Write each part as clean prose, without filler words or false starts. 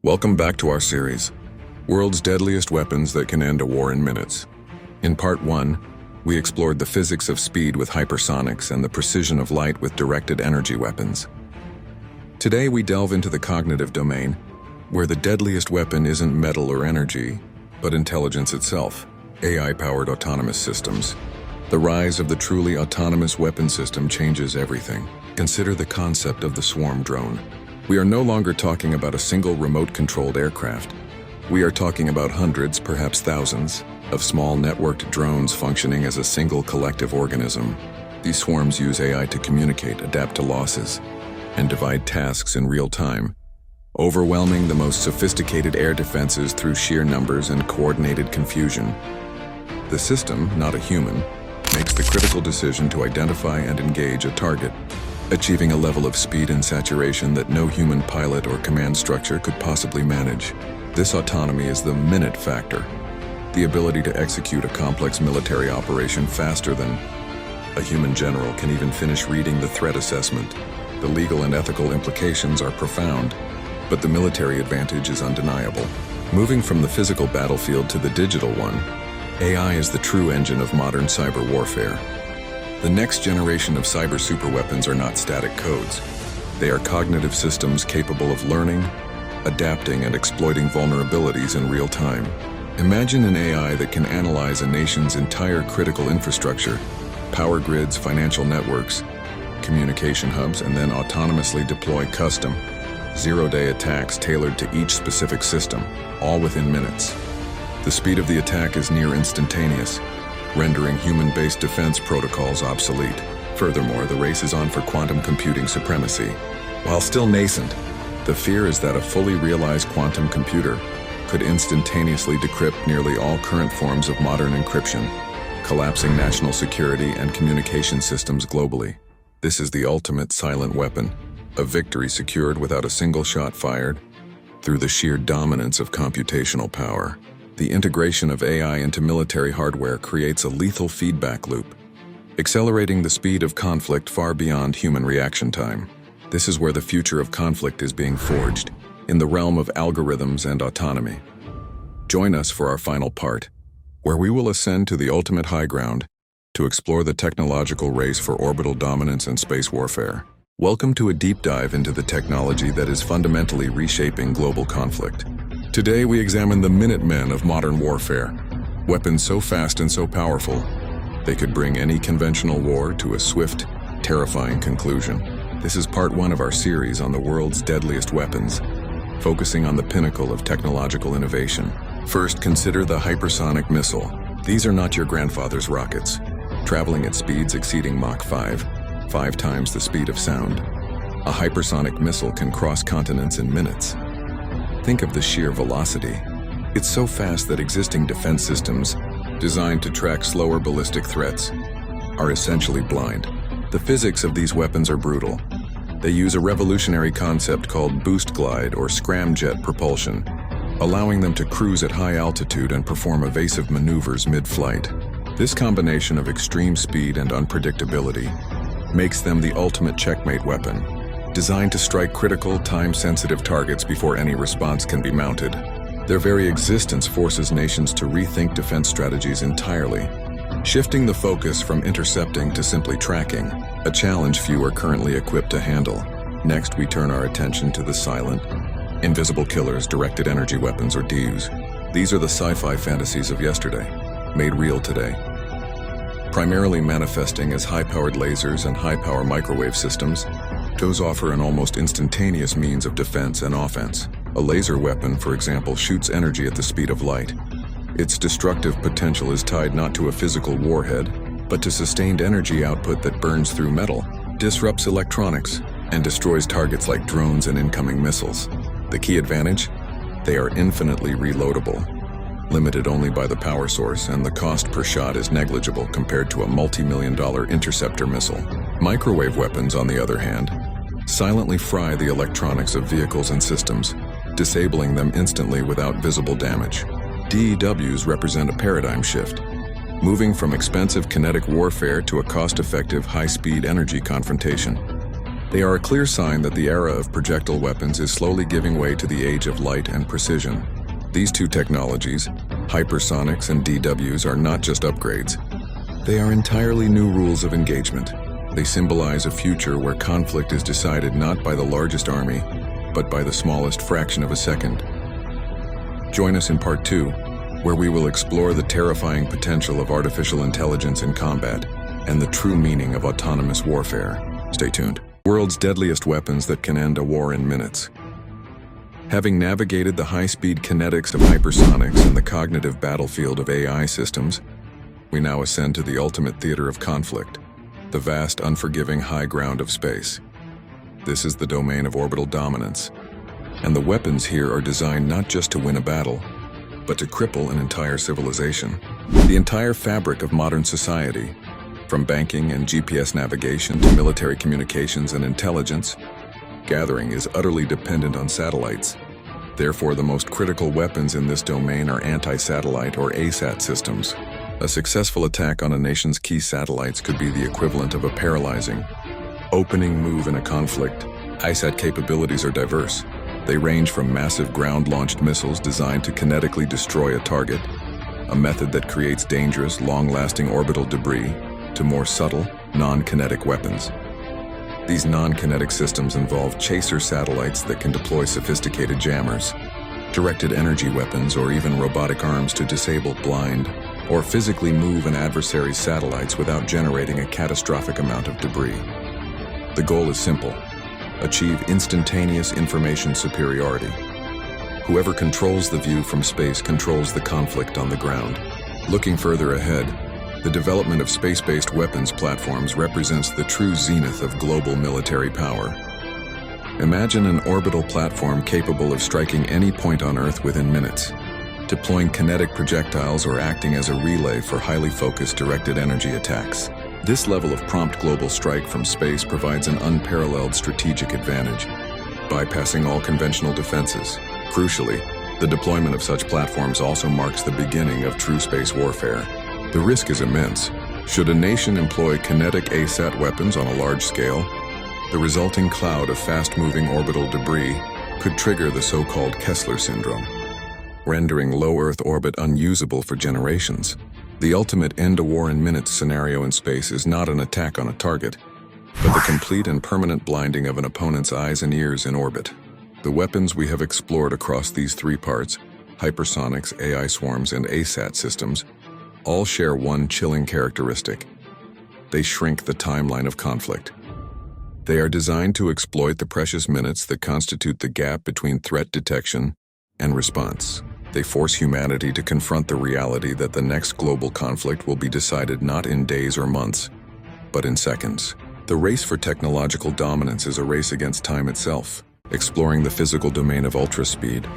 Welcome back to our series, World's Deadliest Weapons That Can End a War in Minutes. In Part 1, we explored the physics of speed with hypersonics and the precision of light with directed energy weapons. Today we delve into the cognitive domain, where the deadliest weapon isn't metal or energy, but intelligence itself, AI-powered autonomous systems. The rise of the truly autonomous weapon system changes everything. Consider the concept of the swarm drone. We are no longer talking about a single remote-controlled aircraft. We are talking about hundreds, perhaps thousands, of small networked drones functioning as a single collective organism. These swarms use AI to communicate, adapt to losses, and divide tasks in real time, overwhelming the most sophisticated air defenses through sheer numbers and coordinated confusion. The system, not a human, makes the critical decision to identify and engage a target, achieving a level of speed and saturation that no human pilot or command structure could possibly manage. This autonomy is the minute factor, the ability to execute a complex military operation faster than a human general can even finish reading the threat assessment. The legal and ethical implications are profound, but the military advantage is undeniable. Moving from the physical battlefield to the digital one, AI is the true engine of modern cyber warfare. The next generation of cyber superweapons are not static codes. They are cognitive systems capable of learning, adapting, and exploiting vulnerabilities in real time. Imagine an AI that can analyze a nation's entire critical infrastructure, power grids, financial networks, communication hubs, and then autonomously deploy custom, zero-day attacks tailored to each specific system, all within minutes. The speed of the attack is near instantaneous, rendering human-based defense protocols obsolete. Furthermore, the race is on for quantum computing supremacy. While still nascent, the fear is that a fully realized quantum computer could instantaneously decrypt nearly all current forms of modern encryption, collapsing national security and communication systems globally. This is the ultimate silent weapon, a victory secured without a single shot fired, through the sheer dominance of computational power. The integration of AI into military hardware creates a lethal feedback loop, accelerating the speed of conflict far beyond human reaction time. This is where the future of conflict is being forged, in the realm of algorithms and autonomy. Join us for our final part, where we will ascend to the ultimate high ground to explore the technological race for orbital dominance and space warfare. Welcome to a deep dive into the technology that is fundamentally reshaping global conflict. Today we examine the Minutemen of modern warfare, weapons so fast and so powerful, they could bring any conventional war to a swift, terrifying conclusion. This is part 1 of our series on the world's deadliest weapons, focusing on the pinnacle of technological innovation. First, consider the hypersonic missile. These are not your grandfather's rockets, traveling at speeds exceeding Mach 5 times the speed of sound. A hypersonic missile can cross continents in minutes. Think of the sheer velocity. It's so fast that existing defense systems, designed to track slower ballistic threats, are essentially blind. The physics of these weapons are brutal. They use a revolutionary concept called boost glide or scramjet propulsion, allowing them to cruise at high altitude and perform evasive maneuvers mid-flight. This combination of extreme speed and unpredictability makes them the ultimate checkmate weapon, designed to strike critical, time-sensitive targets before any response can be mounted. Their very existence forces nations to rethink defense strategies entirely, shifting the focus from intercepting to simply tracking, a challenge few are currently equipped to handle. Next, we turn our attention to the silent, invisible killers, directed energy weapons, or DEWs. These are the sci-fi fantasies of yesterday, made real today. Primarily manifesting as high-powered lasers and high-power microwave systems, DEWs offer an almost instantaneous means of defense and offense. A laser weapon, for example, shoots energy at the speed of light. Its destructive potential is tied not to a physical warhead, but to sustained energy output that burns through metal, disrupts electronics, and destroys targets like drones and incoming missiles. The key advantage? They are infinitely reloadable, limited only by the power source, and the cost per shot is negligible compared to a multi-million-dollar interceptor missile. Microwave weapons, on the other hand, silently fry the electronics of vehicles and systems, disabling them instantly without visible damage. DEWs represent a paradigm shift, moving from expensive kinetic warfare to a cost-effective high-speed energy confrontation. They are a clear sign that the era of projectile weapons is slowly giving way to the age of light and precision. These two technologies, hypersonics and DWs, are not just upgrades. They are entirely new rules of engagement. They symbolize a future where conflict is decided not by the largest army, but by the smallest fraction of a second. Join us in Part 2, where we will explore the terrifying potential of artificial intelligence in combat and the true meaning of autonomous warfare. Stay tuned. World's deadliest weapons that can end a war in minutes. Having navigated the high-speed kinetics of hypersonics and the cognitive battlefield of AI systems, we now ascend to the ultimate theater of conflict, the vast, unforgiving high ground of space. This is the domain of orbital dominance, and the weapons here are designed not just to win a battle, but to cripple an entire civilization. The entire fabric of modern society, from banking and GPS navigation to military communications and intelligence gathering, is utterly dependent on satellites. Therefore, the most critical weapons in this domain are anti-satellite or ASAT systems. A successful attack on a nation's key satellites could be the equivalent of a paralyzing opening move in a conflict. ASAT capabilities are diverse. They range from massive ground-launched missiles designed to kinetically destroy a target, a method that creates dangerous, long-lasting orbital debris, to more subtle, non-kinetic weapons. These non-kinetic systems involve chaser satellites that can deploy sophisticated jammers, directed energy weapons, or even robotic arms to disable, blind, or physically move an adversary's satellites without generating a catastrophic amount of debris. The goal is simple: achieve instantaneous information superiority. Whoever controls the view from space controls the conflict on the ground. Looking further ahead, the development of space-based weapons platforms represents the true zenith of global military power. Imagine an orbital platform capable of striking any point on Earth within minutes, deploying kinetic projectiles or acting as a relay for highly focused directed energy attacks. This level of prompt global strike from space provides an unparalleled strategic advantage, bypassing all conventional defenses. Crucially, the deployment of such platforms also marks the beginning of true space warfare. The risk is immense. Should a nation employ kinetic ASAT weapons on a large scale, the resulting cloud of fast-moving orbital debris could trigger the so-called Kessler syndrome, rendering low Earth orbit unusable for generations. The ultimate end-a-war-in-minutes scenario in space is not an attack on a target, but the complete and permanent blinding of an opponent's eyes and ears in orbit. The weapons we have explored across these three parts, hypersonics, AI swarms, and ASAT systems, all share one chilling characteristic: they shrink the timeline of conflict. They are designed to exploit the precious minutes that constitute the gap between threat detection and response. They force humanity to confront the reality that the next global conflict will be decided not in days or months, but in seconds. The race for technological dominance is a race against time itself, exploring the physical domain of ultra-speed,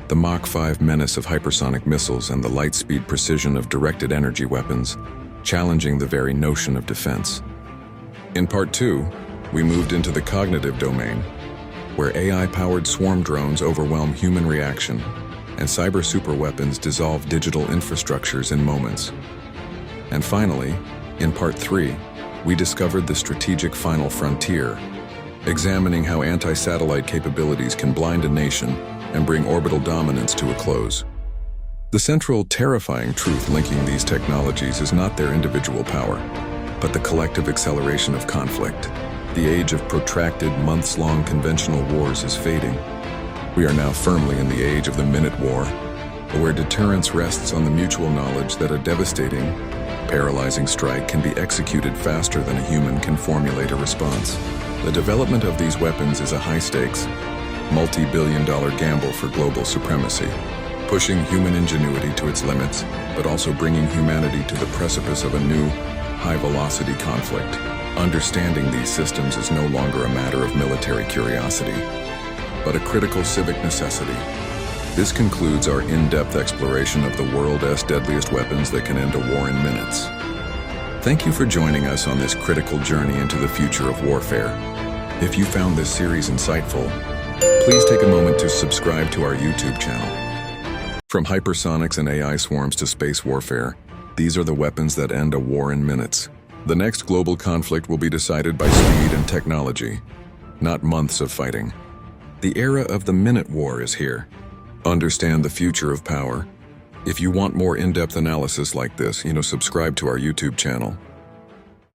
the Mach 5 menace of hypersonic missiles, and the light-speed precision of directed energy weapons, challenging the very notion of defense. In Part 2, we moved into the cognitive domain, where AI-powered swarm drones overwhelm human reaction, and cyber superweapons dissolve digital infrastructures in moments. And finally, in Part 3, we discovered the strategic final frontier, examining how anti-satellite capabilities can blind a nation and bring orbital dominance to a close. The central, terrifying truth linking these technologies is not their individual power, but the collective acceleration of conflict. The age of protracted, months-long conventional wars is fading. We are now firmly in the age of the minute war, where deterrence rests on the mutual knowledge that a devastating, paralyzing strike can be executed faster than a human can formulate a response. The development of these weapons is a high-stakes, multi-billion-dollar gamble for global supremacy, pushing human ingenuity to its limits, but also bringing humanity to the precipice of a new, high-velocity conflict. Understanding these systems is no longer a matter of military curiosity, but a critical civic necessity. This concludes our in-depth exploration of the world's deadliest weapons that can end a war in minutes. Thank you for joining us on this critical journey into the future of warfare. If you found this series insightful, please take a moment to subscribe to our YouTube channel. From hypersonics and AI swarms to space warfare, these are the weapons that end a war in minutes. The next global conflict will be decided by speed and technology, not months of fighting. The era of the minute war is here. Understand the future of power. If you want more in-depth analysis like this, subscribe to our YouTube channel.